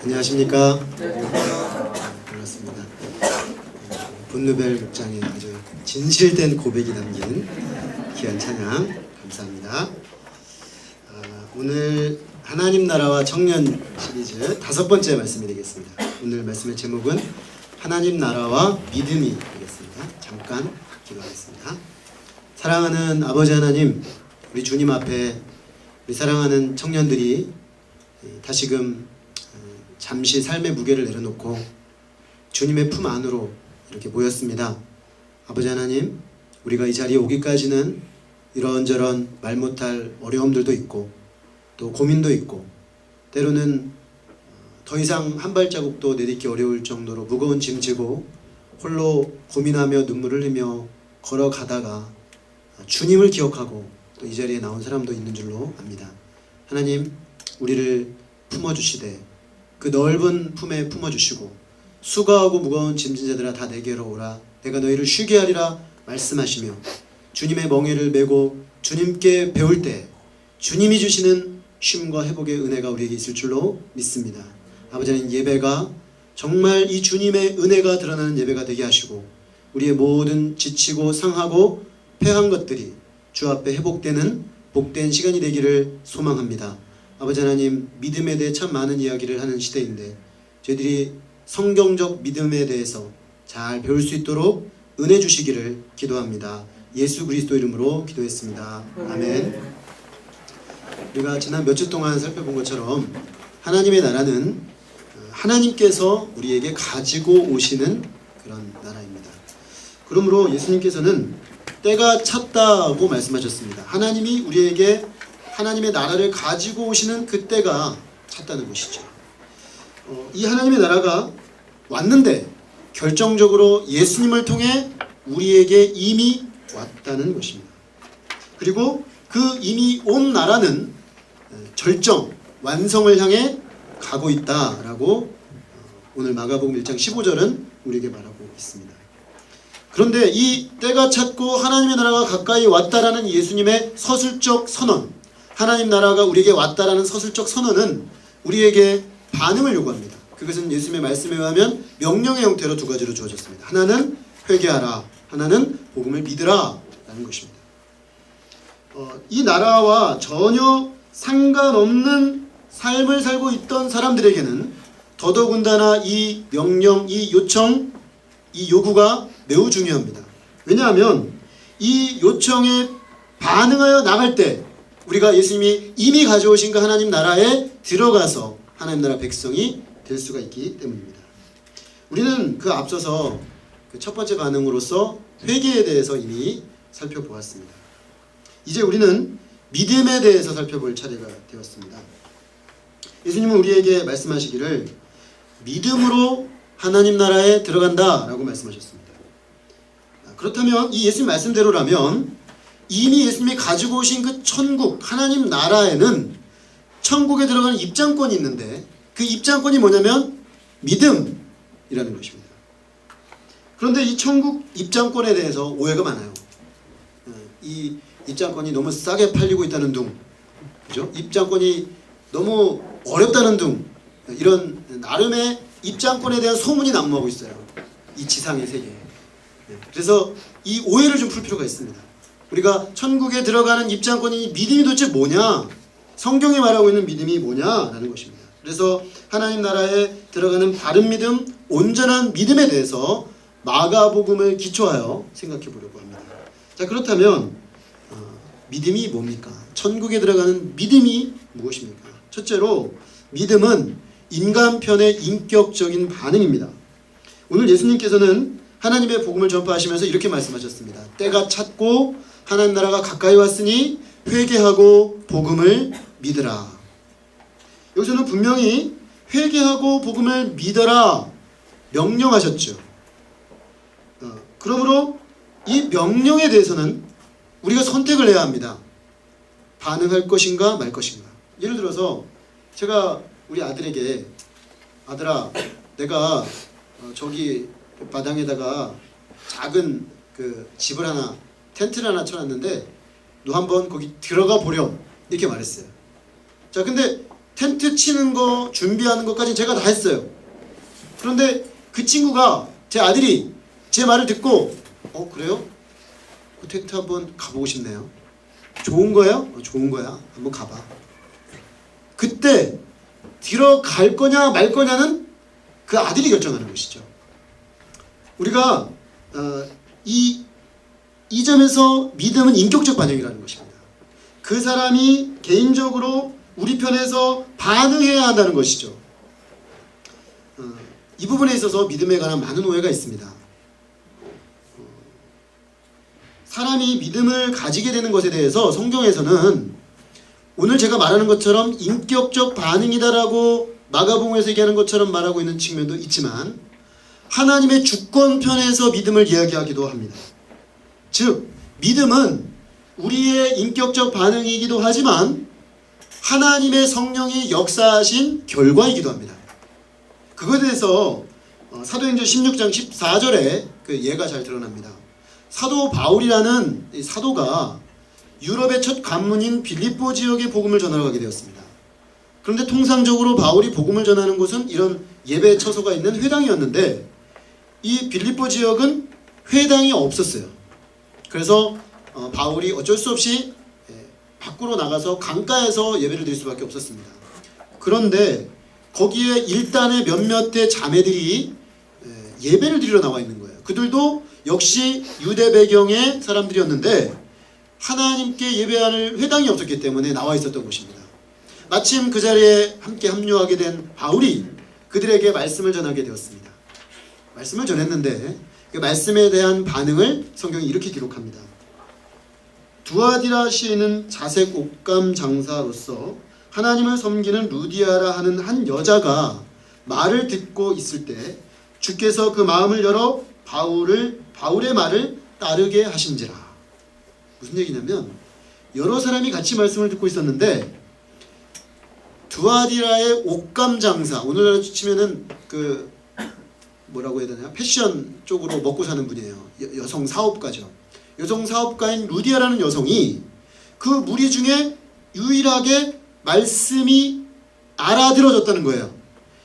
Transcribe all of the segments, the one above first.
안녕하십니까? 반갑습니다. 본누벨 목장의 아주 진실된 고백이 담긴 귀한 찬양 감사합니다. 오늘 하나님 나라와 청년 시리즈 5번째 말씀이 되겠습니다. 오늘 말씀의 제목은 하나님 나라와 믿음이 되겠습니다. 잠깐 기도하겠습니다. 사랑하는 아버지 하나님, 우리 주님 앞에 우리 사랑하는 청년들이 다시금 잠시 삶의 무게를 내려놓고 주님의 품 안으로 이렇게 모였습니다. 아버지 하나님, 우리가 이 자리에 오기까지는 이런저런 말 못할 어려움들도 있고 또 고민도 있고 때로는 더 이상 한 발자국도 내딛기 어려울 정도로 무거운 짐 지고 홀로 고민하며 눈물 흘리며 걸어가다가 주님을 기억하고 또 이 자리에 나온 사람도 있는 줄로 압니다. 하나님, 우리를 품어주시되 그 넓은 품에 품어주시고 수고하고 무거운 짐진 자들아 다 내게로 오라, 내가 너희를 쉬게 하리라 말씀하시며 주님의 멍에를 메고 주님께 배울 때 주님이 주시는 쉼과 회복의 은혜가 우리에게 있을 줄로 믿습니다. 아버지 하나님, 예배가 정말 이 주님의 은혜가 드러나는 예배가 되게 하시고 우리의 모든 지치고 상하고 패한 것들이 주 앞에 회복되는 복된 시간이 되기를 소망합니다. 아버지 하나님, 믿음에 대해 참 많은 이야기를 하는 시대인데 저희들이 성경적 믿음에 대해서 잘 배울 수 있도록 은혜 주시기를 기도합니다. 예수 그리스도 이름으로 기도했습니다. 아멘. 우리가 지난 몇 주 동안 살펴본 것처럼 하나님의 나라는 하나님께서 우리에게 가지고 오시는 그런 나라입니다. 그러므로 예수님께서는 때가 찼다고 말씀하셨습니다. 하나님이 우리에게 하나님의 나라를 가지고 오시는 그 때가 찼다는 것이죠. 이 하나님의 나라가 왔는데 결정적으로 예수님을 통해 우리에게 이미 왔다는 것입니다. 그리고 그 이미 온 나라는 절정, 완성을 향해 가고 있다라고 오늘 마가복음 1장 15절은 우리에게 말하고 있습니다. 그런데 이 때가 찼고 하나님의 나라가 가까이 왔다라는 예수님의 서술적 선언, 하나님 나라가 우리에게 왔다라는 서술적 선언은 우리에게 반응을 요구합니다. 그것은 예수님의 말씀에 의하면 명령의 형태로 두 가지로 주어졌습니다. 하나는 회개하라, 하나는 복음을 믿으라 라는 것입니다. 이 나라와 전혀 상관없는 삶을 살고 있던 사람들에게는 더더군다나 이 명령, 이 요청, 이 요구가 매우 중요합니다. 왜냐하면 이 요청에 반응하여 나갈 때 우리가 예수님이 이미 가져오신 그 하나님 나라에 들어가서 하나님 나라 백성이 될 수가 있기 때문입니다. 우리는 그 앞서서 그 첫 번째 반응으로서 회개에 대해서 이미 살펴보았습니다. 이제 우리는 믿음에 대해서 살펴볼 차례가 되었습니다. 예수님은 우리에게 말씀하시기를 믿음으로 하나님 나라에 들어간다 라고 말씀하셨습니다. 그렇다면 이 예수님 말씀대로라면 이미 예수님이 가지고 오신 그 천국, 하나님 나라에는 천국에 들어가는 입장권이 있는데 그 입장권이 뭐냐면 믿음이라는 것입니다. 그런데 이 천국 입장권에 대해서 오해가 많아요. 이 입장권이 너무 싸게 팔리고 있다는 둥, 그죠? 입장권이 너무 어렵다는 둥, 이런 나름의 입장권에 대한 소문이 난무하고 있어요. 이 지상의 세계에. 그래서 이 오해를 좀 풀 필요가 있습니다. 우리가 천국에 들어가는 입장권이 믿음이 도대체 뭐냐? 성경이 말하고 있는 믿음이 뭐냐라는 것입니다. 그래서 하나님 나라에 들어가는 바른 믿음, 온전한 믿음에 대해서 마가복음을 기초하여 생각해 보려고 합니다. 자, 그렇다면 믿음이 뭡니까? 천국에 들어가는 믿음이 무엇입니까? 첫째로 믿음은 인간편의 인격적인 반응입니다. 오늘 예수님께서는 하나님의 복음을 전파하시면서 이렇게 말씀하셨습니다. 때가 찼고 하나님 나라가 가까이 왔으니 회개하고 복음을 믿으라. 여기서는 분명히 회개하고 복음을 믿어라 명령하셨죠. 그러므로 이 명령에 대해서는 우리가 선택을 해야 합니다. 반응할 것인가 말 것인가. 예를 들어서 제가 우리 아들에게 아들아, 내가 저기 마당에다가 작은 그 집을 하나, 텐트를 하나 쳐놨는데 너 한번 거기 들어가 보렴 이렇게 말했어요. 자, 근데 텐트 치는 거 준비하는 것까지 제가 다 했어요. 그런데 그 친구가, 제 아들이 제 말을 듣고 그래요? 그 텐트 한번 가보고 싶네요. 좋은 거예요? 좋은 거야. 한번 가봐. 그때 들어갈 거냐 말 거냐는 그 아들이 결정하는 것이죠. 우리가 이 점에서 믿음은 인격적 반응이라는 것입니다. 그 사람이 개인적으로 우리 편에서 반응해야 한다는 것이죠. 이 부분에 있어서 믿음에 관한 많은 오해가 있습니다. 사람이 믿음을 가지게 되는 것에 대해서 성경에서는 오늘 제가 말하는 것처럼 인격적 반응이다라고 마가복음에서 얘기하는 것처럼 말하고 있는 측면도 있지만 하나님의 주권편에서 믿음을 이야기하기도 합니다. 즉 믿음은 우리의 인격적 반응이기도 하지만 하나님의 성령이 역사하신 결과이기도 합니다. 그것에 대해서 사도행전 16장 14절에 그 예가 잘 드러납니다. 사도 바울이라는 이 사도가 유럽의 첫 관문인 빌립보 지역에 복음을 전하러 가게 되었습니다. 그런데 통상적으로 바울이 복음을 전하는 곳은 이런 예배 처소가 있는 회당이었는데 이 빌립보 지역은 회당이 없었어요. 그래서 바울이 어쩔 수 없이 밖으로 나가서 강가에서 예배를 드릴 수밖에 없었습니다. 그런데 거기에 일단의 몇몇의 자매들이 예배를 드리러 나와 있는 거예요. 그들도 역시 유대 배경의 사람들이었는데 하나님께 예배할 회당이 없었기 때문에 나와 있었던 것입니다. 마침 그 자리에 함께 합류하게 된 바울이 그들에게 말씀을 전하게 되었습니다. 말씀을 전했는데 그 말씀에 대한 반응을 성경이 이렇게 기록합니다. 두아디라시에는 자색 옷감 장사로서 하나님을 섬기는 루디아라 하는 한 여자가 말을 듣고 있을 때 주께서 그 마음을 열어 바울의 말을 따르게 하신지라. 무슨 얘기냐면 여러 사람이 같이 말씀을 듣고 있었는데 두아디라의 옷감 장사, 오늘날로 치면은 그 뭐라고 해야 되나, 패션 쪽으로 먹고 사는 분이에요. 여성 사업가죠. 여성 사업가인 루디아라는 여성이 그 무리 중에 유일하게 말씀이 알아들어졌다는 거예요.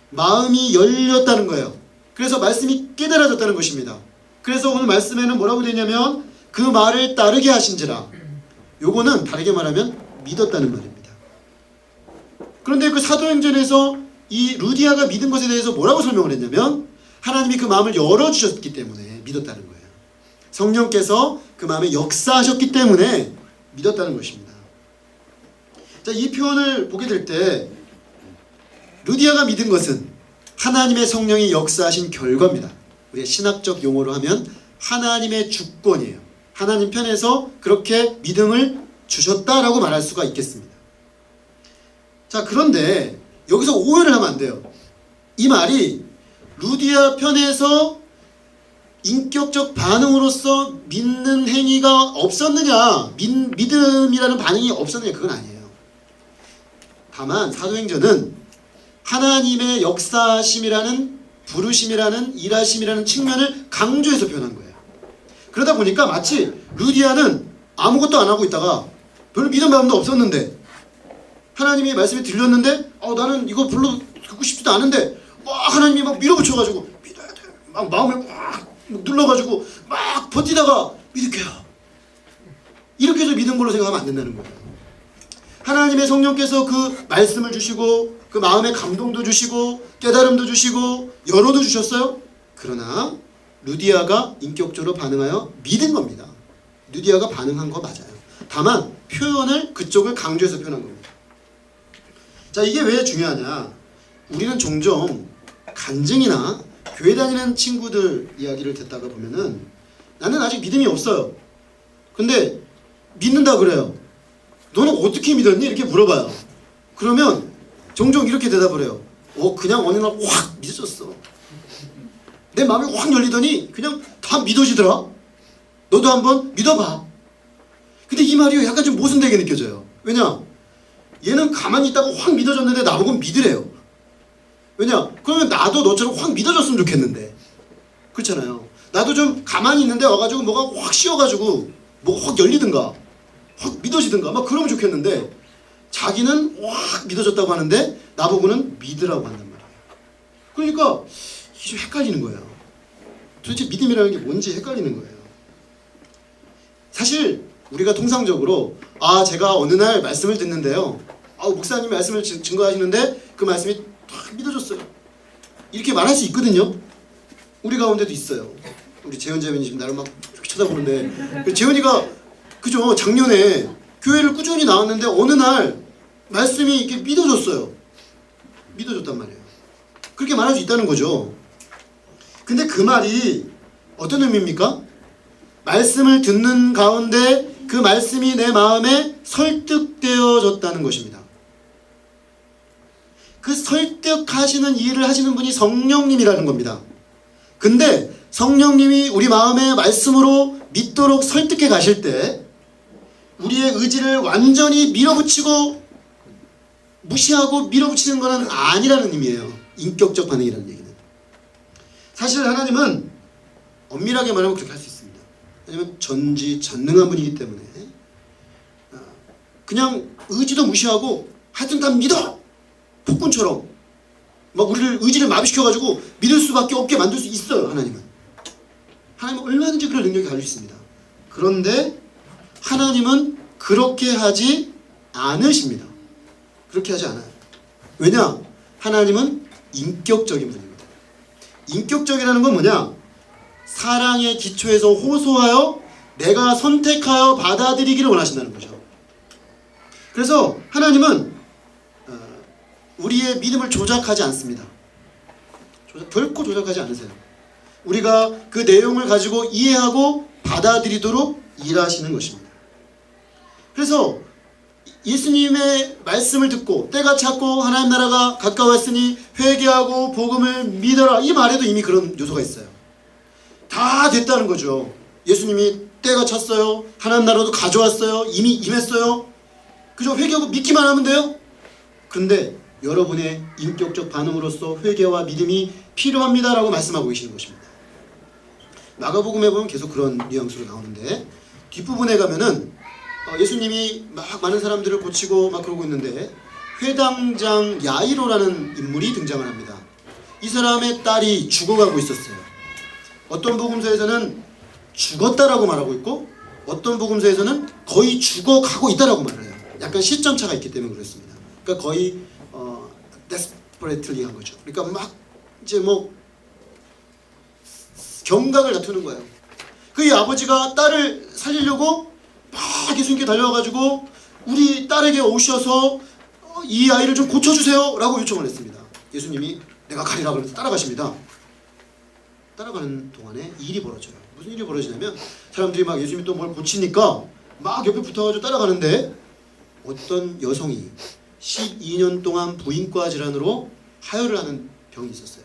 마음이 열렸다는 거예요. 그래서 말씀이 깨달아졌다는 것입니다. 그래서 오늘 말씀에는 뭐라고 되냐면 그 말을 따르게 하신지라. 요거는 다르게 말하면 믿었다는 말입니다. 그런데 그 사도행전에서 이 루디아가 믿은 것에 대해서 뭐라고 설명을 했냐면 하나님이 그 마음을 열어주셨기 때문에 믿었다는 거예요. 성령께서 그 마음에 역사하셨기 때문에 믿었다는 것입니다. 자, 이 표현을 보게 될 때 루디아가 믿은 것은 하나님의 성령이 역사하신 결과입니다. 우리가 신학적 용어로 하면 하나님의 주권이에요. 하나님 편에서 그렇게 믿음을 주셨다라고 말할 수가 있겠습니다. 자, 그런데 여기서 오해를 하면 안 돼요. 이 말이 루디아 편에서 인격적 반응으로서 믿는 행위가 없었느냐, 믿음이라는 반응이 없었느냐, 그건 아니에요. 다만 사도행전은 하나님의 역사심이라는, 부르심이라는, 일하심이라는 측면을 강조해서 표현한 거예요. 그러다 보니까 마치 루디아는 아무것도 안 하고 있다가 별로 믿음 마음도 없었는데 하나님이 말씀이 들렸는데 나는 이거 별로 듣고 싶지도 않은데 하나님이 막 밀어붙여가지고 믿어야 돼, 막 마음을 막 눌러가지고 막 버티다가 믿을게요. 이렇게 해서 믿은 걸로 생각하면 안 된다는 거예요. 하나님의 성령께서 그 말씀을 주시고 그 마음의 감동도 주시고 깨달음도 주시고 열어도 주셨어요. 그러나 루디아가 인격적으로 반응하여 믿은 겁니다. 루디아가 반응한 거 맞아요. 다만 표현을 그쪽을 강조해서 표현한 겁니다. 자, 이게 왜 중요하냐, 우리는 종종 간증이나 교회 다니는 친구들 이야기를 듣다가 보면은 나는 아직 믿음이 없어요. 근데 믿는다 그래요. 너는 어떻게 믿었니? 이렇게 물어봐요. 그러면 종종 이렇게 대답을 해요. 그냥 어느 날 확 믿어졌어. 내 마음이 확 열리더니 그냥 다 믿어지더라. 너도 한번 믿어봐. 근데 이 말이 약간 좀 모순되게 느껴져요. 왜냐? 얘는 가만히 있다가 확 믿어졌는데 나보고 믿으래요. 왜냐? 그러면 나도 너처럼 확 믿어졌으면 좋겠는데. 그렇잖아요. 나도 좀 가만히 있는데 와가지고 뭐가 확 씌워가지고 뭐가 확 열리든가 확 믿어지든가 막 그러면 좋겠는데 자기는 확 믿어졌다고 하는데 나보고는 믿으라고 한단 말이에요. 그러니까 이게 좀 헷갈리는 거예요. 도대체 믿음이라는 게 뭔지 헷갈리는 거예요. 사실 우리가 통상적으로 제가 어느 날 말씀을 듣는데요, 목사님이 말씀을 증거하시는데 그 말씀이 딱 믿어졌어요, 이렇게 말할 수 있거든요. 우리 가운데도 있어요. 우리 재현 자매님 지금 나를 막 이렇게 쳐다보는데, 재현이가 그죠, 작년에 교회를 꾸준히 나왔는데 어느 날 말씀이 이렇게 믿어졌어요. 믿어졌단 말이에요. 그렇게 말할 수 있다는 거죠. 근데 그 말이 어떤 의미입니까? 말씀을 듣는 가운데 그 말씀이 내 마음에 설득되어졌다는 것입니다. 그 설득하시는 일을 하시는 분이 성령님이라는 겁니다. 근데 성령님이 우리 마음의 말씀으로 믿도록 설득해 가실 때 우리의 의지를 완전히 밀어붙이고 무시하고 밀어붙이는 것은 아니라는 의미예요. 인격적 반응이라는 얘기는. 사실 하나님은 엄밀하게 말하면 그렇게 할 수 있습니다. 왜냐하면 전지전능한 분이기 때문에 그냥 의지도 무시하고 하여튼 다 믿어! 폭군처럼 막 우리를 의지를 마비시켜가지고 믿을 수밖에 없게 만들 수 있어요. 하나님은 얼마든지 그런 능력이 가지고 있습니다. 그런데 하나님은 그렇게 하지 않으십니다. 그렇게 하지 않아요. 왜냐? 하나님은 인격적인 분입니다. 인격적이라는 건 뭐냐? 사랑의 기초에서 호소하여 내가 선택하여 받아들이기를 원하신다는 거죠. 그래서 하나님은 우리의 믿음을 조작하지 않습니다. 결코 조작하지 않으세요. 우리가 그 내용을 가지고 이해하고 받아들이도록 일하시는 것입니다. 그래서 예수님의 말씀을 듣고 때가 찼고 하나님 나라가 가까웠으니 회개하고 복음을 믿어라, 이 말에도 이미 그런 요소가 있어요. 다 됐다는 거죠. 예수님이 때가 찼어요. 하나님 나라도 가져왔어요. 이미 임했어요. 그저 회개하고 믿기만 하면 돼요. 그런데 여러분의 인격적 반응으로서 회개와 믿음이 필요합니다라고 말씀하고 계시는 것입니다. 마가복음에 보면 계속 그런 뉘앙스로 나오는데, 뒷부분에 가면은 예수님이 막 많은 사람들을 고치고 막 그러고 있는데 회당장 야이로라는 인물이 등장을 합니다. 이 사람의 딸이 죽어가고 있었어요. 어떤 복음서에서는 죽었다라고 말하고 있고 어떤 복음서에서는 거의 죽어가고 있다라고 말을 해요. 약간 시점 차가 있기 때문에 그렇습니다. 그러니까 거의 desperately 한 거죠. 그러니까 막 이제 뭐 경각을 다투는 거예요. 그 이 아버지가 딸을 살리려고 막 예수님께 달려와가지고 우리 딸에게 오셔서 이 아이를 좀 고쳐주세요 라고 요청을 했습니다. 예수님이 내가 가리라 그러면서 따라가십니다. 따라가는 동안에 일이 벌어져요. 무슨 일이 벌어지냐면 사람들이 막 예수님이 또 뭘 고치니까 막 옆에 붙어가지고 따라가는데 어떤 여성이 12년 동안 부인과 질환으로 하혈을 하는 병이 있었어요.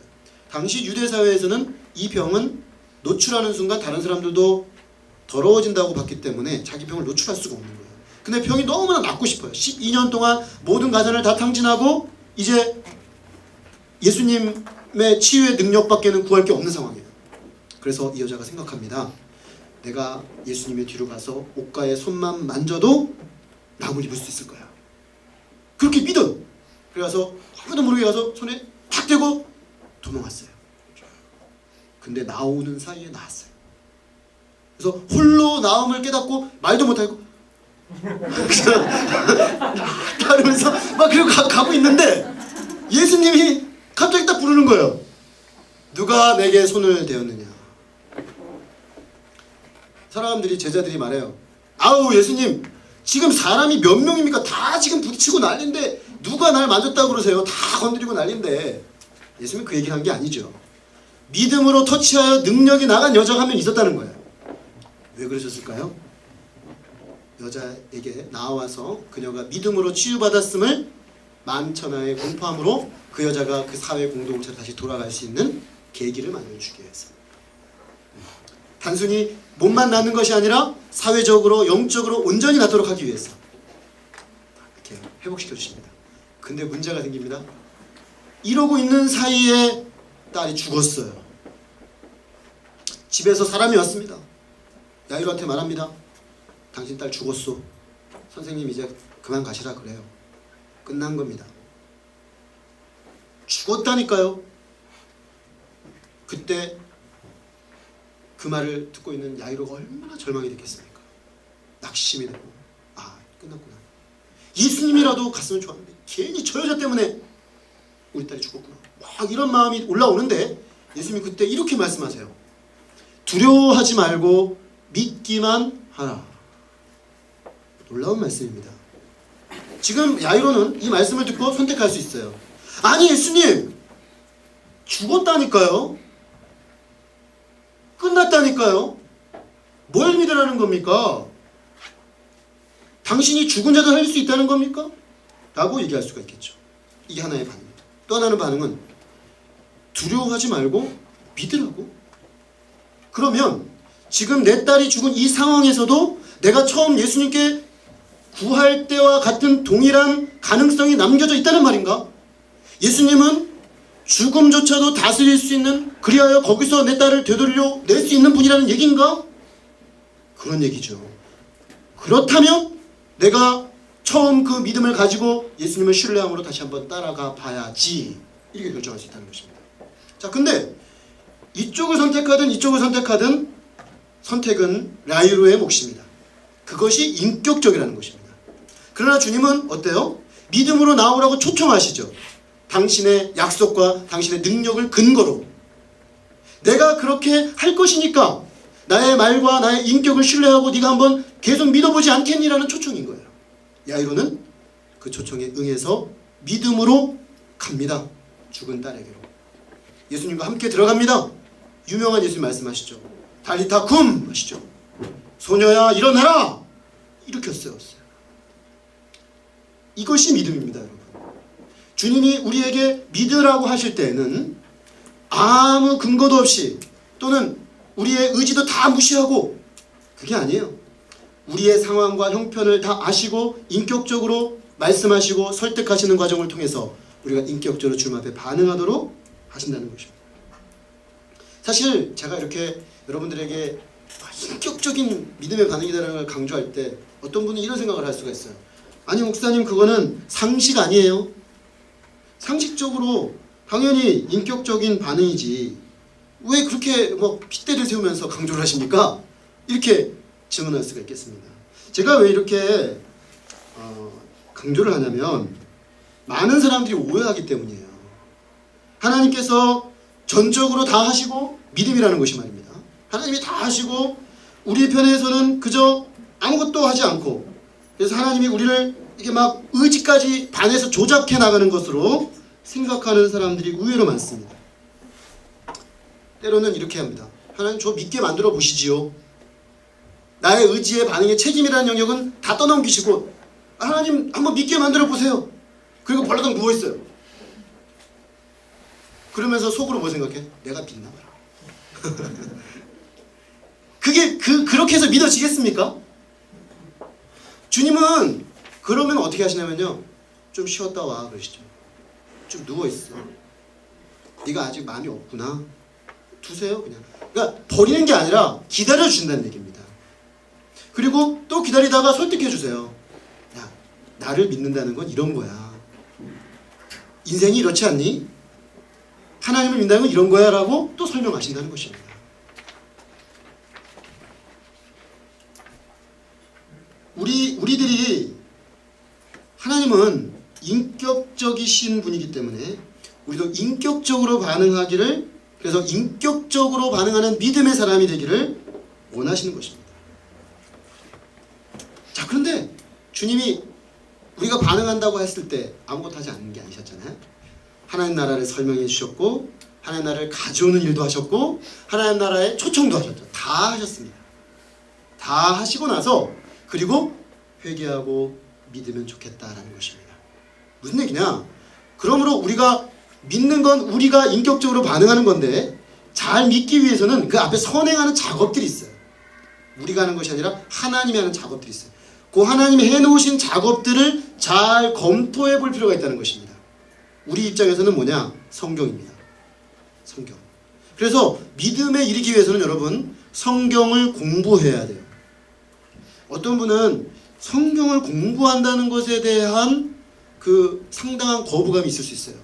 당시 유대사회에서는 이 병은 노출하는 순간 다른 사람들도 더러워진다고 봤기 때문에 자기 병을 노출할 수가 없는 거예요. 근데 병이 너무나 낫고 싶어요. 12년 동안 모든 가산을 다 탕진하고 이제 예수님의 치유의 능력밖에는 구할 게 없는 상황이에요. 그래서 이 여자가 생각합니다. 내가 예수님의 뒤로 가서 옷가에 손만 만져도 낙을 입을 수 있을 거야. 그렇게 믿어요. 그래서 아무도 모르게 가서 손에 탁 대고 도망갔어요. 근데 나오는 사이에 나왔어요. 그래서 홀로 나옴을 깨닫고 말도 못하고 따르면서 막 그리고 가고 있는데 예수님이 갑자기 딱 부르는 거예요. 누가 내게 손을 대었느냐. 사람들이, 제자들이 말해요. 아우 예수님, 지금 사람이 몇 명입니까? 다 지금 부딪히고 난리인데 누가 날 만졌다고 그러세요? 다 건드리고 난리인데. 예수님은 그 얘기를 한 게 아니죠. 믿음으로 터치하여 능력이 나간 여자가 한 명 있었다는 거예요. 왜 그러셨을까요? 여자에게 나와서 그녀가 믿음으로 치유받았음을 만천하에 공포함으로 그 여자가 그 사회 공동체로 다시 돌아갈 수 있는 계기를 만들어주기 위해서. 단순히 몸만 낫는 것이 아니라 사회적으로 영적으로 온전히 낫도록 하기 위해서 이렇게 회복시켜 주십니다. 근데 문제가 생깁니다. 이러고 있는 사이에 딸이 죽었어요. 집에서 사람이 왔습니다. 야이로한테 말합니다. 당신 딸 죽었어. 선생님 이제 그만 가시라 그래요. 끝난 겁니다. 죽었다니까요. 그때 그 말을 듣고 있는 야이로가 얼마나 절망이 됐겠습니까? 낙심이 되고 끝났구나. 예수님이라도 갔으면 좋았는데 괜히 저 여자 때문에 우리 딸이 죽었구나. 막 이런 마음이 올라오는데 예수님이 그때 이렇게 말씀하세요. 두려워하지 말고 믿기만 하라. 놀라운 말씀입니다. 지금 야이로는 이 말씀을 듣고 선택할 수 있어요. 아니 예수님 죽었다니까요. 끝났다니까요. 뭘 믿으라는 겁니까? 당신이 죽은 자도 할 수 있다는 겁니까? 라고 얘기할 수가 있겠죠. 이게 하나의 반응입니다. 또 하나는 반응은 두려워하지 말고 믿으라고. 그러면 지금 내 딸이 죽은 이 상황에서도 내가 처음 예수님께 구할 때와 같은 동일한 가능성이 남겨져 있다는 말인가? 예수님은 죽음조차도 다스릴 수 있는, 그리하여 거기서 내 딸을 되돌려 낼 수 있는 분이라는 얘기인가? 그런 얘기죠. 그렇다면 내가 처음 그 믿음을 가지고 예수님을 신뢰함으로 다시 한번 따라가 봐야지, 이렇게 결정할 수 있다는 것입니다. 자, 근데 이쪽을 선택하든 이쪽을 선택하든 선택은 야이로의 몫입니다. 그것이 인격적이라는 것입니다. 그러나 주님은 어때요? 믿음으로 나오라고 초청하시죠. 당신의 약속과 당신의 능력을 근거로 내가 그렇게 할 것이니까 나의 말과 나의 인격을 신뢰하고 네가 한번 계속 믿어보지 않겠니라는 초청인 거예요. 야이로는 그 초청에 응해서 믿음으로 갑니다. 죽은 딸에게로. 예수님과 함께 들어갑니다. 유명한 예수님 말씀하시죠. 달리타 쿰 하시죠. 소녀야 일어나라. 이렇게 세웠어요. 이것이 믿음입니다, 여러분. 주님이 우리에게 믿으라고 하실 때는 아무 근거도 없이 또는 우리의 의지도 다 무시하고, 그게 아니에요. 우리의 상황과 형편을 다 아시고 인격적으로 말씀하시고 설득하시는 과정을 통해서 우리가 인격적으로 주님 앞에 반응하도록 하신다는 것입니다. 사실 제가 이렇게 여러분들에게 인격적인 믿음의 반응이라는 걸 강조할 때 어떤 분은 이런 생각을 할 수가 있어요. 아니 목사님, 그거는 상식 아니에요? 상식적으로 당연히 인격적인 반응이지 왜 그렇게 뭐 핏대를 세우면서 강조를 하십니까? 이렇게 질문할 수가 있겠습니다. 제가 왜 이렇게 강조를 하냐면 많은 사람들이 오해하기 때문이에요. 하나님께서 전적으로 다 하시고, 믿음이라는 것이 말입니다, 하나님이 다 하시고 우리 편에서는 그저 아무것도 하지 않고, 그래서 하나님이 우리를 이게 막 의지까지 반해서 조작해 나가는 것으로 생각하는 사람들이 의외로 많습니다. 때로는 이렇게 합니다. 하나님, 저 믿게 만들어 보시지요. 나의 의지의 반응에 책임이라는 영역은 다 떠넘기시고 하나님 한번 믿게 만들어 보세요. 그리고 벌렁 누워있어요. 그러면서 속으로 뭐 생각해? 내가 믿나 봐라. 그게 그렇게 해서 믿어지겠습니까? 주님은 그러면 어떻게 하시냐면요, 좀 쉬었다 와 그러시죠. 좀 누워있어. 네가 아직 마음이 없구나. 두세요 그냥. 그러니까 버리는 게 아니라 기다려주신다는 얘기입니다. 그리고 또 기다리다가 설득해주세요. 야, 나를 믿는다는 건 이런 거야. 인생이 이렇지 않니? 하나님을 믿는다는 건 이런 거야 라고 또 설명하신다는 것입니다. 우리들이, 하나님은 인격적이신 분이기 때문에 우리도 인격적으로 반응하기를, 그래서 인격적으로 반응하는 믿음의 사람이 되기를 원하시는 것입니다. 자, 그런데 주님이 우리가 반응한다고 했을 때 아무것도 하지 않는 게 아니셨잖아요. 하나님 나라를 설명해 주셨고, 하나님 나라를 가져오는 일도 하셨고, 하나님 나라에 초청도 하셨죠. 다 하셨습니다. 다 하시고 나서 그리고 회개하고 믿으면 좋겠다라는 것입니다. 무슨 얘기냐? 그러므로 우리가 믿는 건 우리가 인격적으로 반응하는 건데, 잘 믿기 위해서는 그 앞에 선행하는 작업들이 있어요. 우리가 하는 것이 아니라 하나님이 하는 작업들이 있어요. 그 하나님이 해놓으신 작업들을 잘 검토해 볼 필요가 있다는 것입니다. 우리 입장에서는 뭐냐? 성경입니다. 성경. 그래서 믿음에 이르기 위해서는 여러분, 성경을 공부해야 돼요. 어떤 분은 성경을 공부한다는 것에 대한 그 상당한 거부감이 있을 수 있어요.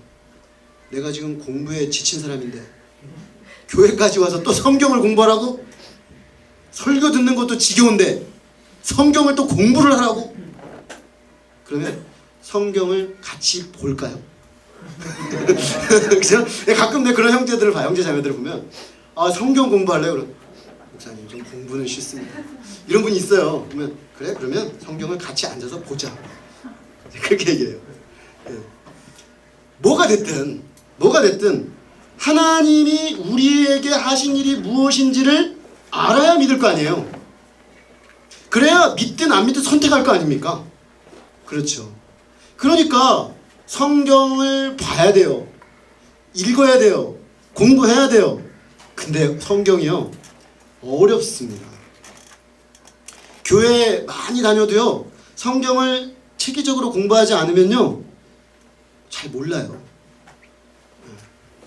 내가 지금 공부에 지친 사람인데 교회까지 와서 또 성경을 공부하라고? 설교 듣는 것도 지겨운데 성경을 또 공부를 하라고? 그러면 성경을 같이 볼까요? 그죠? 가끔 내 그런 형제들을 봐, 형제 자매들을 보면 아 성경 공부할래요? 그럼 목사님 좀 공부는 싫습니다. 이런 분이 있어요. 그러면 그래? 그러면 성경을 같이 앉아서 보자. 그렇게 얘기해요. 뭐가 됐든 하나님이 우리에게 하신 일이 무엇인지를 알아야 믿을 거 아니에요. 그래야 믿든 안 믿든 선택할 거 아닙니까? 그렇죠. 그러니까 성경을 봐야 돼요. 읽어야 돼요. 공부해야 돼요. 근데 성경이요 어렵습니다. 교회 많이 다녀도요 성경을 체계적으로 공부하지 않으면요 잘 몰라요.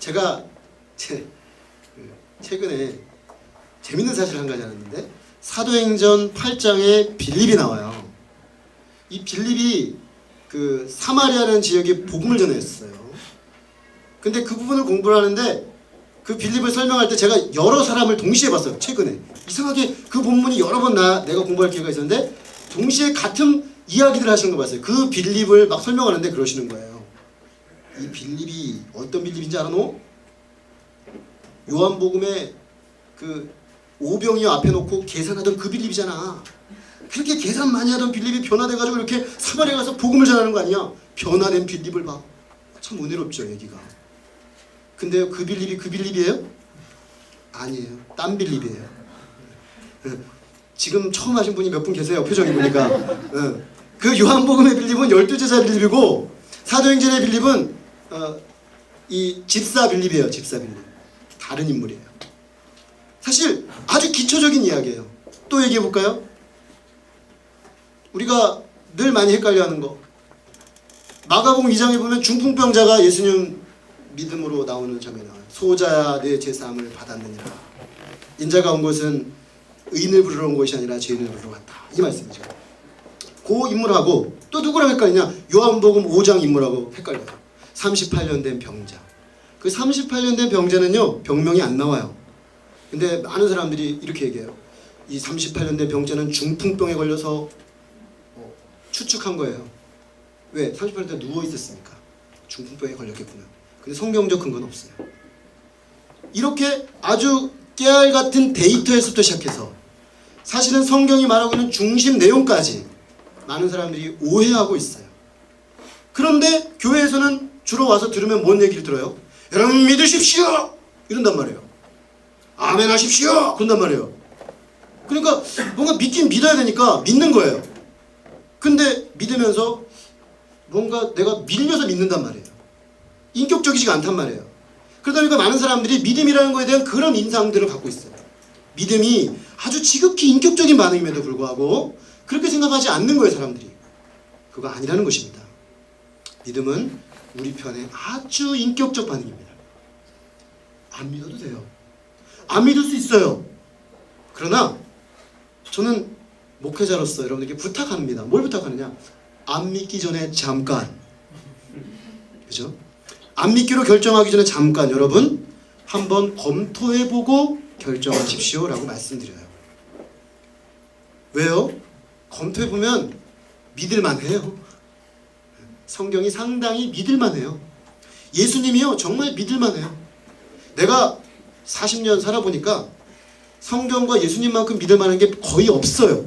제가 최근에 재밌는 사실 한 가지 알았는데 사도행전 8장에 빌립이 나와요. 이 빌립이 그 사마리아라는 지역에 복음을 전했어요. 근데 그 부분을 공부를 하는데 그 빌립을 설명할 때 제가 여러 사람을 동시에 봤어요. 최근에 이상하게 그 본문이 여러 번 내가 공부할 기회가 있었는데 동시에 같은 이야기들을 하시는 거 봤어요. 그 빌립을 막 설명하는데 그러시는 거예요. 이 빌립이 어떤 빌립인지 알아노? 요한복음에 그 오병이어 앞에 놓고 계산하던 그 빌립이잖아. 그렇게 계산 많이 하던 빌립이 변화돼가지고 이렇게 사마리아 가서 복음을 전하는 거 아니야? 변화된 빌립을 봐. 참 은혜롭죠 얘기가. 근데 그 빌립이 그 빌립이에요? 아니에요. 딴 빌립이에요. 지금 처음 하신 분이 몇 분 계세요. 표정이 보니까. 그 요한복음의 빌립은 12제자 빌립이고 사도행전의 빌립은 이 집사 빌립이에요. 집사 빌립. 다른 인물이에요. 사실 아주 기초적인 이야기예요. 또 얘기해 볼까요? 우리가 늘 많이 헷갈려하는 거. 마가복음 2장에 보면 중풍병자가 예수님 믿음으로 나오는 장면이 나와요. 소자야 내 제사함을 받았느니라. 인자가 온 것은 의인을 부르러 온 것이 아니라 죄인을 부르러 왔다. 이 말씀이죠. 그 인물하고 또 누구랑 헷갈리냐? 요한복음 5장 인물하고 헷갈려요. 38년 된 병자. 그 38년 된 병자는요 병명이 안 나와요. 근데 많은 사람들이 이렇게 얘기해요. 이 38년 된 병자는 중풍병에 걸려서 추측한 거예요. 왜? 38년 때 누워 있었으니까 중풍병에 걸렸겠구나. 근데 성경적 근거는 없어요. 이렇게 아주 깨알 같은 데이터에서부터 시작해서 사실은 성경이 말하고 있는 중심 내용까지 많은 사람들이 오해하고 있어요. 그런데 교회에서는 주로 와서 들으면 뭔 얘기를 들어요? 여러분 믿으십시오! 이런단 말이에요. 아멘 하십시오! 그런단 말이에요. 그러니까 뭔가 믿긴 믿어야 되니까 믿는 거예요. 근데 믿으면서 뭔가 내가 밀려서 믿는단 말이에요. 인격적이지가 않단 말이에요. 그러다 보니까 많은 사람들이 믿음이라는 거에 대한 그런 인상들을 갖고 있어요. 믿음이 아주 지극히 인격적인 반응임에도 불구하고 그렇게 생각하지 않는 거예요, 사람들이. 그거 아니라는 것입니다. 믿음은 우리 편에 아주 인격적 반응입니다. 안 믿어도 돼요. 안 믿을 수 있어요. 그러나 저는 목회자로서 여러분들께 부탁합니다. 뭘 부탁하느냐? 안 믿기 전에 잠깐, 그죠? 안 믿기로 결정하기 전에 잠깐 여러분 한번 검토해보고 결정하십시오 라고 말씀드려요. 왜요? 검토해보면 믿을만해요. 성경이 상당히 믿을만해요. 예수님이요 정말 믿을만해요. 내가 40년 살아보니까 성경과 예수님만큼 믿을만한 게 거의 없어요.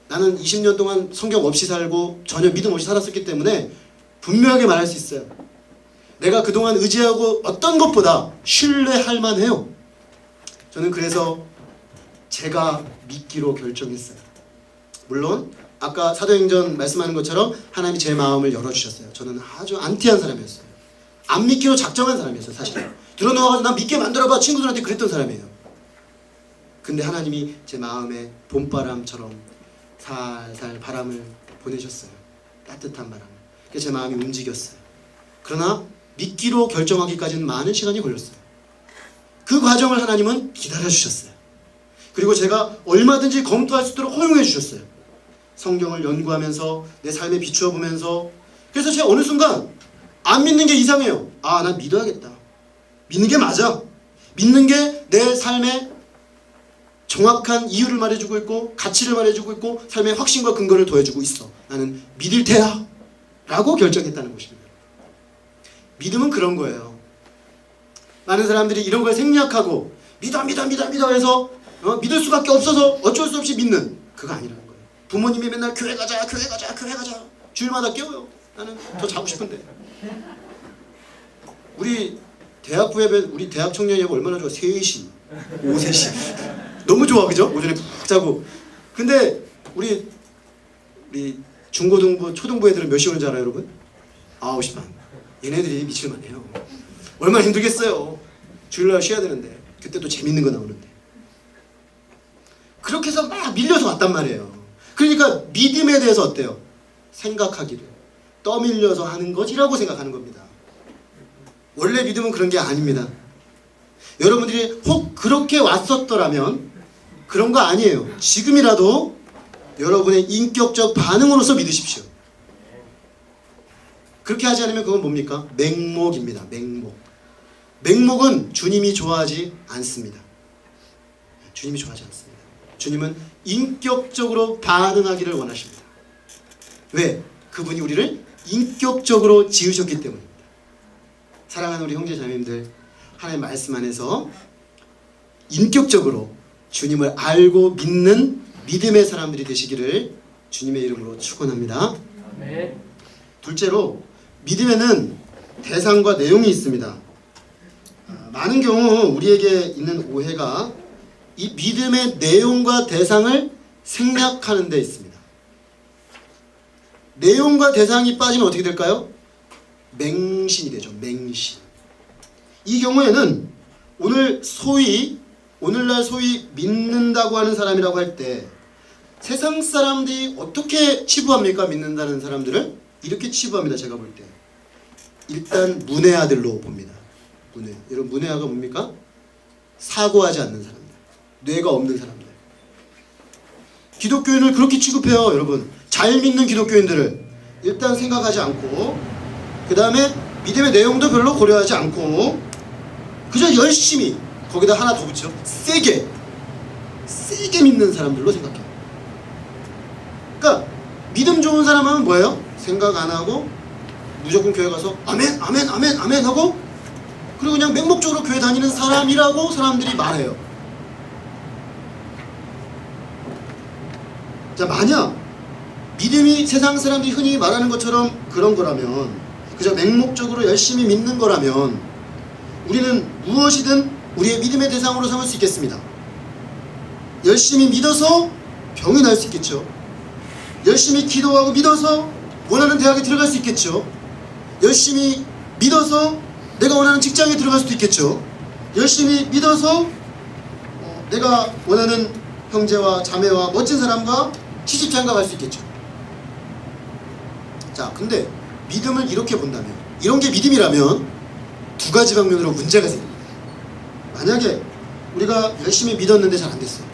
나는 20년 동안 성경 없이 살고 전혀 믿음 없이 살았었기 때문에 분명하게 말할 수 있어요. 내가 그동안 의지하고 어떤 것보다 신뢰할 만해요. 저는 그래서 제가 믿기로 결정했어요. 물론 아까 사도행전 말씀하는 것처럼 하나님이 제 마음을 열어주셨어요. 저는 아주 안티한 사람이었어요. 안 믿기로 작정한 사람이었어요. 사실 들어놓아가지고 나 믿게 만들어봐 친구들한테 그랬던 사람이에요. 근데 하나님이 제 마음에 봄바람처럼 살살 바람을 보내셨어요. 따뜻한 바람을. 그래서 제 마음이 움직였어요. 그러나 믿기로 결정하기까지는 많은 시간이 걸렸어요. 그 과정을 하나님은 기다려주셨어요. 그리고 제가 얼마든지 검토할 수 있도록 허용해 주셨어요. 성경을 연구하면서 내 삶에 비추어 보면서 그래서 제가 어느 순간 안 믿는 게 이상해요. 아, 난 믿어야겠다. 믿는 게 맞아. 믿는 게 내 삶의 정확한 이유를 말해주고 있고 가치를 말해주고 있고 삶의 확신과 근거를 더해주고 있어. 나는 믿을 테야 라고 결정했다는 것입니다. 믿음은 그런 거예요. 많은 사람들이 이런 걸 생략하고 믿어 해서 믿을 수밖에 없어서 어쩔 수 없이 믿는, 그거 아니라는 거예요. 부모님이 맨날 교회 가자 주일마다 깨워요. 나는 더 자고 싶은데. 우리 대학 예배, 우리 대학 청년 예배 얼마나 좋아. 3시 5세시 너무 좋아, 그죠? 오전에 푹 자고. 근데 우리 중고등부 초등부 애들은 몇 시 오는 줄 알아요, 여러분? 9시 반. 얘네들이 미칠만해요. 얼마나 힘들겠어요. 주일날 쉬어야 되는데 그때 또 재밌는 거 나오는데. 그렇게 해서 막 밀려서 왔단 말이에요. 그러니까 믿음에 대해서 어때요? 생각하기를 떠밀려서 하는 것이라고 생각하는 겁니다. 원래 믿음은 그런 게 아닙니다. 여러분들이 혹 그렇게 왔었더라면 그런 거 아니에요. 지금이라도 여러분의 인격적 반응으로서 믿으십시오. 그렇게 하지 않으면 그건 뭡니까? 맹목입니다. 맹목은 주님이 좋아하지 않습니다. 주님이 좋아하지 않습니다. 주님은 인격적으로 반응하기를 원하십니다. 왜? 그분이 우리를 인격적으로 지으셨기 때문입니다. 사랑하는 우리 형제 자매님들, 하나님의 말씀 안에서 인격적으로 주님을 알고 믿는 믿음의 사람들이 되시기를 주님의 이름으로 축원합니다. 네. 둘째로 믿음에는 대상과 내용이 있습니다. 많은 경우 우리에게 있는 오해가 이 믿음의 내용과 대상을 생략하는 데 있습니다. 내용과 대상이 빠지면 어떻게 될까요? 맹신이 되죠. 맹신. 이 경우에는 오늘날 소위 믿는다고 하는 사람이라고 할 때 세상 사람들이 어떻게 치부합니까? 믿는다는 사람들을 이렇게 치부합니다. 제가 볼 때 일단 문외아들로 봅니다. 여러분, 문외아가 뭡니까? 사고하지 않는 사람들, 뇌가 없는 사람들. 기독교인을 그렇게 취급해요. 여러분, 잘 믿는 기독교인들을 일단 생각하지 않고, 그 다음에 믿음의 내용도 별로 고려하지 않고 그저 열심히, 거기다 하나 더 붙여, 세게 믿는 사람들로 생각해요. 그러니까 믿음 좋은 사람은 뭐예요? 생각 안 하고 무조건 교회 가서 아멘 하고, 그리고 그냥 맹목적으로 교회 다니는 사람이라고 사람들이 말해요. 자, 만약 믿음이 세상 사람들이 흔히 말하는 것처럼 그런 거라면, 그저 맹목적으로 열심히 믿는 거라면 우리는 무엇이든 우리의 믿음의 대상으로 삼을 수 있겠습니다. 열심히 믿어서 병이 날 수 있겠죠. 열심히 기도하고 믿어서 원하는 대학에 들어갈 수 있겠죠. 열심히 믿어서 내가 원하는 직장에 들어갈 수도 있겠죠. 열심히 믿어서 내가 원하는 형제와 자매와 멋진 사람과 시집장가 갈 수 있겠죠. 자, 근데 믿음을 이렇게 본다면, 이런 게 믿음이라면 두 가지 방면으로 문제가 생깁니다. 만약에 우리가 열심히 믿었는데 잘 안 됐어요.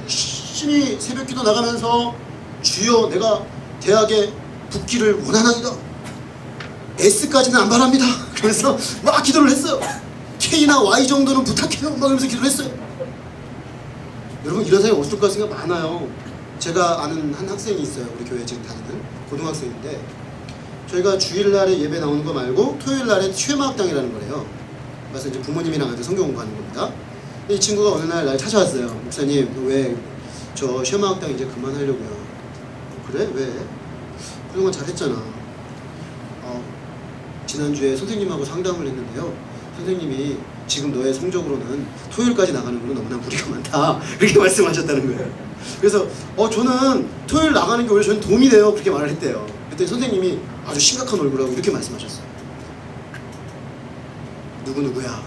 열심히 새벽기도 나가면서 주여 내가 대학에 붙기를 원하나이다, S까지는 안 바랍니다, 그래서 막 기도를 했어요. K나 Y 정도는 부탁해요 막 이러면서 기도를 했어요. 여러분, 이런 사람이 없을까 생각 많아요. 제가 아는 한 학생이 있어요. 우리 교회 지금 다니는 고등학생인데, 저희가 주일날에 예배 나오는 거 말고 토요일날에 쉐마학당이라는 거래요. 그래서 이제 부모님이랑 같이 성경 공부하는 겁니다. 이 친구가 어느 날 찾아왔어요. 목사님, 왜 저 쉐마학당 이제 그만하려고요? 그래? 왜? 그동안 잘했잖아. 지난주에 선생님하고 상담을 했는데요, 선생님이 지금 너의 성적으로는 토요일까지 나가는 거는 너무나 무리가 많다, 그렇게 말씀하셨다는 거예요. 그래서 저는 토요일 나가는 게 오히려 저는 도움이 돼요, 그렇게 말을 했대요. 그랬더니 선생님이 아주 심각한 얼굴하고 이렇게 말씀하셨어요. 누구야,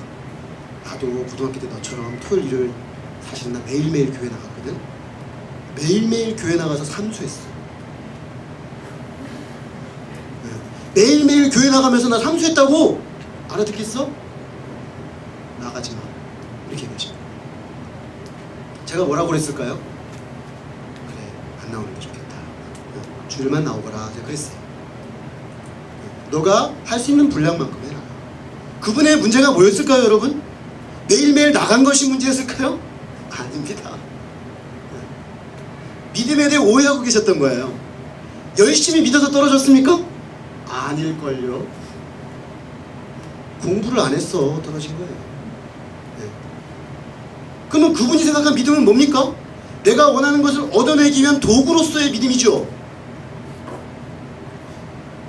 나도 고등학교 때 너처럼 토요일 일요일 사실은 나 매일매일 교회 나갔거든. 매일매일 교회 나가서 삼수했어. 매일매일 교회 나가면서 나 삼수했다고. 알아듣겠어? 나가지 마, 이렇게 얘기하십니다. 제가 뭐라고 그랬을까요? 그래, 안 나오는 게 좋겠다, 주일만 나오거라, 제가 그랬어요. 너가 할 수 있는 분량만큼 해라. 그분의 문제가 뭐였을까요, 여러분? 매일매일 나간 것이 문제였을까요? 아닙니다. 믿음에 대해 오해하고 계셨던 거예요. 열심히 믿어서 떨어졌습니까? 아닐걸요. 공부를 안 했어 떨어진 거예요. 네. 그러면 그분이 생각한 믿음은 뭡니까? 내가 원하는 것을 얻어내기 위한 도구로서의 믿음이죠.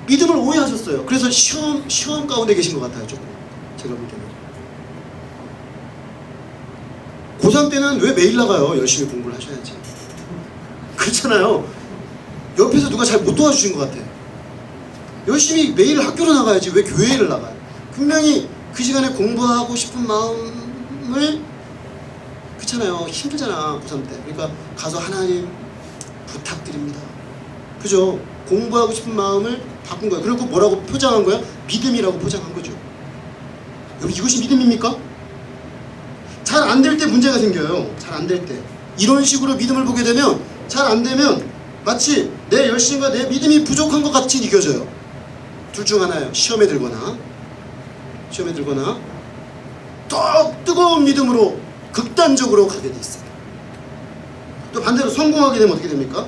믿음을 오해하셨어요. 그래서 시험 가운데 계신 것 같아요. 조금 제가 볼 때는. 고3 때는 왜 매일 나가요? 열심히 공부를 하셔야지. 그렇잖아요. 옆에서 누가 잘 못 도와주신 것 같아. 열심히 매일 학교로 나가야지 왜 교회를 나가요? 분명히 그 시간에 공부하고 싶은 마음을, 그렇잖아요. 힘들잖아 고3 때. 그러니까 가서 하나님 부탁드립니다. 그죠? 공부하고 싶은 마음을 바꾼 거예요. 그리고 뭐라고 포장한 거야? 믿음이라고 포장한 거죠. 여러분, 이것이 믿음입니까? 잘 안 될 때 문제가 생겨요. 잘 안 될 때. 이런 식으로 믿음을 보게 되면, 잘 안 되면 마치 내 열심과 내 믿음이 부족한 것 같이 느껴져요. 둘 중 하나예요. 시험에 들거나 더 뜨거운 믿음으로 극단적으로 가게 돼 있어요. 또 반대로 성공하게 되면 어떻게 됩니까?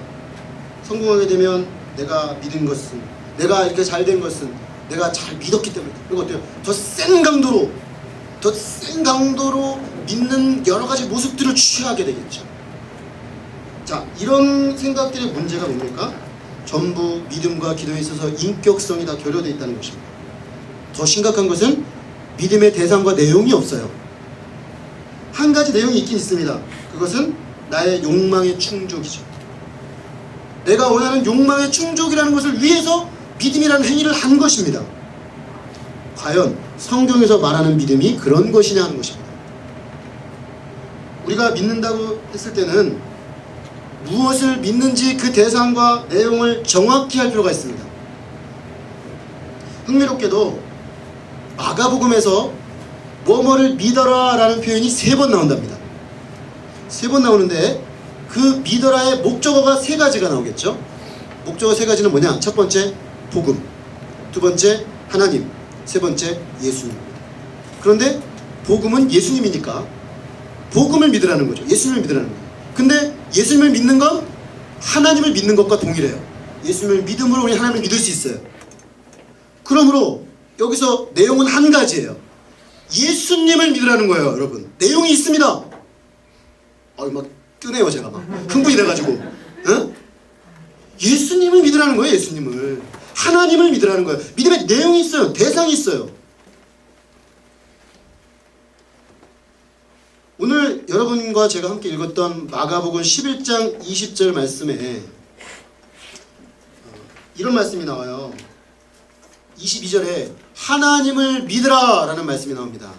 성공하게 되면 내가 믿은 것은, 내가 이렇게 잘 된 것은 내가 잘 믿었기 때문에. 그리고 어때요? 더 센 강도로 믿는 여러 가지 모습들을 취하게 되겠죠. 자, 이런 생각들의 문제가 뭡니까? 전부 믿음과 기도에 있어서 인격성이 다 결여되어 있다는 것입니다. 더 심각한 것은 믿음의 대상과 내용이 없어요. 한 가지 내용이 있긴 있습니다. 그것은 나의 욕망의 충족이죠. 내가 원하는 욕망의 충족이라는 것을 위해서 믿음이라는 행위를 한 것입니다. 과연 성경에서 말하는 믿음이 그런 것이냐 하는 것입니다. 우리가 믿는다고 했을 때는 무엇을 믿는지 그 대상과 내용을 정확히 할 필요가 있습니다. 흥미롭게도 마가복음에서 뭐뭐를 믿어라 라는 표현이 3번 나온답니다. 3번 나오는데 그 믿어라의 목적어가 3가지가 나오겠죠. 목적어 3가지는 뭐냐? 첫 번째 복음, 두 번째 하나님, 세 번째 예수님입니다. 그런데 복음은 예수님이니까 복음을 믿으라는 거죠. 예수님을 믿으라는 거예요. 근데 예수님을 믿는 건 하나님을 믿는 것과 동일해요. 예수님을 믿음으로 우리 하나님을 믿을 수 있어요. 그러므로 여기서 내용은 한 가지예요. 예수님을 믿으라는 거예요, 여러분. 내용이 있습니다. 막 뜨네요, 제가 막 흥분이 돼가지고. 응? 예수님을 믿으라는 거예요, 예수님을. 하나님을 믿으라는 거예요. 믿음의 내용이 있어요. 대상이 있어요. 오늘 여러분과 제가 함께 읽었던 마가복음 11장 20절 말씀에 이런 말씀이 나와요. 22절에 하나님을 믿으라 라는 말씀이 나옵니다.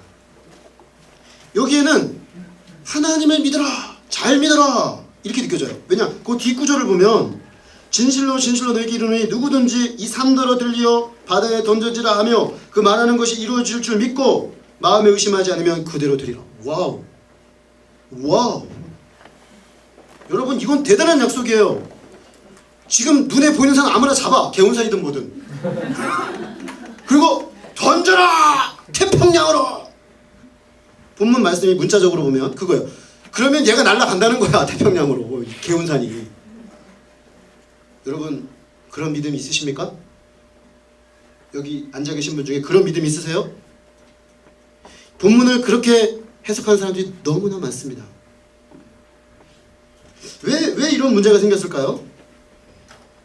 여기에는 하나님을 믿으라, 잘 믿어라 이렇게 느껴져요. 왜냐? 그 뒷구절을 보면 진실로 진실로 너에게 이르노니 누구든지 이 산더러 들리어 바다에 던져지라 하며 그 말하는 것이 이루어질 줄 믿고 마음에 의심하지 않으면 그대로 되리라. 와우. 여러분, 이건 대단한 약속이에요. 지금 눈에 보이는 산 아무나 잡아. 개운산이든 뭐든. 그리고 던져라 태평양으로. 본문 말씀이 문자적으로 보면 그거예요. 그러면 얘가 날아간다는 거야, 태평양으로. 개운산이. 여러분, 그런 믿음 있으십니까? 여기 앉아 계신 분 중에 그런 믿음 있으세요? 본문을 그렇게 해석하는 사람들이 너무나 많습니다. 왜 이런 문제가 생겼을까요?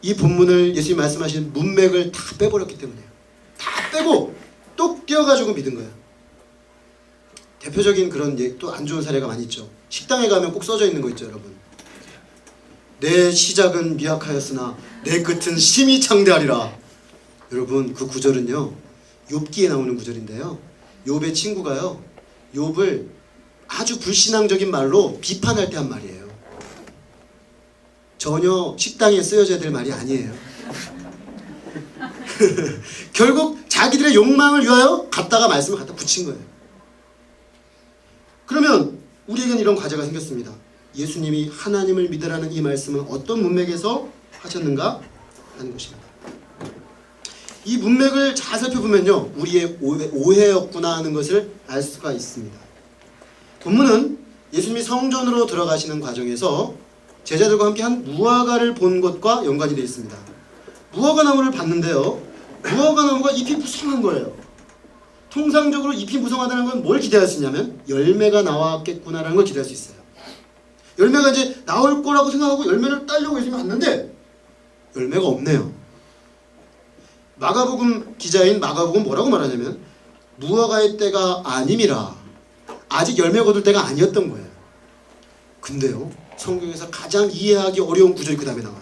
이 본문을 예수님이 말씀하신 문맥을 다 빼버렸기 때문에요. 다 빼고 똑 띄어가지고 믿은 거예요. 대표적인 그런 또 안 좋은 사례가 많이 있죠. 식당에 가면 꼭 써져 있는 거 있죠, 여러분. 내 시작은 미약하였으나 내 끝은 심히 창대하리라. 여러분, 그 구절은요, 욥기에 나오는 구절인데요, 욥의 친구가요, 욥을 아주 불신앙적인 말로 비판할 때 한 말이에요. 전혀 식당에 쓰여져야 될 말이 아니에요. 결국 자기들의 욕망을 위하여 말씀을 갖다 붙인 거예요. 그러면 우리에겐 이런 과제가 생겼습니다. 예수님이 하나님을 믿으라는 이 말씀은 어떤 문맥에서 하셨는가 하는 것입니다. 이 문맥을 잘 살펴보면요, 우리의 오해였구나 하는 것을 알 수가 있습니다. 본문은 예수님이 성전으로 들어가시는 과정에서 제자들과 함께 한 무화과를 본 것과 연관이 되어 있습니다. 무화과 나무를 봤는데요, 무화과 나무가 잎이 무성한 거예요. 통상적으로 잎이 무성하다는 건 뭘 기대할 수 있냐면 열매가 나왔겠구나라는 걸 기대할 수 있어요. 열매가 이제 나올 거라고 생각하고 열매를 따려고 예수님이 왔는데 열매가 없네요. 마가복음 기자인 마가복음 뭐라고 말하냐면 무화과의 때가 아님이라, 아직 열매 거둘 때가 아니었던 거예요. 근데요, 성경에서 가장 이해하기 어려운 구절이 그 다음에 나와요.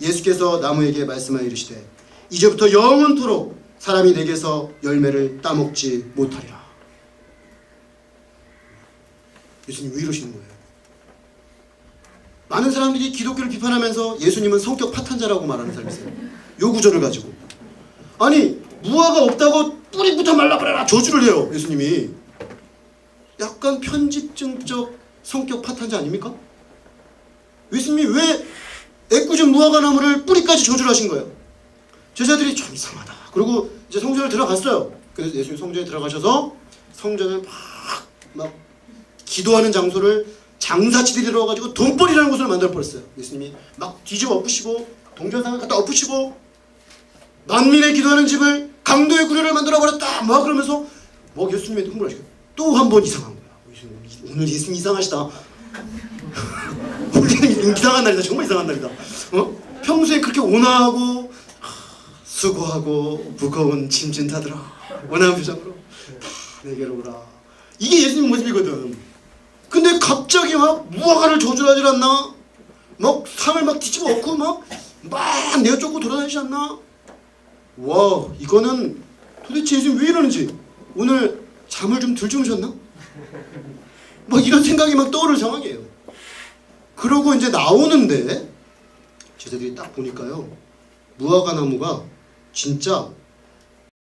예수께서 나무에게 말씀하여 이르시되 이제부터 영원토록 사람이 내게서 열매를 따먹지 못하리라. 예수님 왜 이러시는 거예요? 많은 사람들이 기독교를 비판하면서 예수님은 성격 파탄자라고 말하는 사람이 있어요. 요 구절을 가지고. 아니, 무화과 없다고 뿌리부터 말라버려라 저주를 해요, 예수님이. 약간 편집증적 성격 파탄자 아닙니까? 예수님이 왜 애꿎은 무화과 나무를 뿌리까지 저주를 하신 거예요? 제자들이 좀 이상하다. 그리고 이제 성전을 들어갔어요. 그래서 예수님 성전에 들어가셔서 성전을 막 기도하는 장소를 장사치들이 들어가지고 돈벌이라는 곳을 만들어 버렸어요. 예수님이 막 뒤집어 엎으시고 동전상을 갖다 엎으시고 만민의 기도하는 집을 강도의 구려를 만들어 버렸다. 막 그러면서 막 예수님한테 흥분하시고 또 한 번 이상한 거야. 오늘 예수님 이상하시다. 오늘 이상한 날이다. 정말 이상한 날이다. 평소에 그렇게 온화하고 수고하고 무거운 짐진다들아 원하는 표정으로 다 내게로 오라. 이게 예수님 모습이거든. 근데 갑자기 막 무화과를 저주하지 않나? 막 상을 막 뒤집어 엎고 막 내쫓고 돌아다니지 않나? 와, 이거는 도대체 예수님 왜 이러는지, 오늘 잠을 좀 덜 주무셨나? 막 이런 생각이 막 떠오를 상황이에요. 그러고 이제 나오는데 제자들이 딱 보니까요, 무화과 나무가 진짜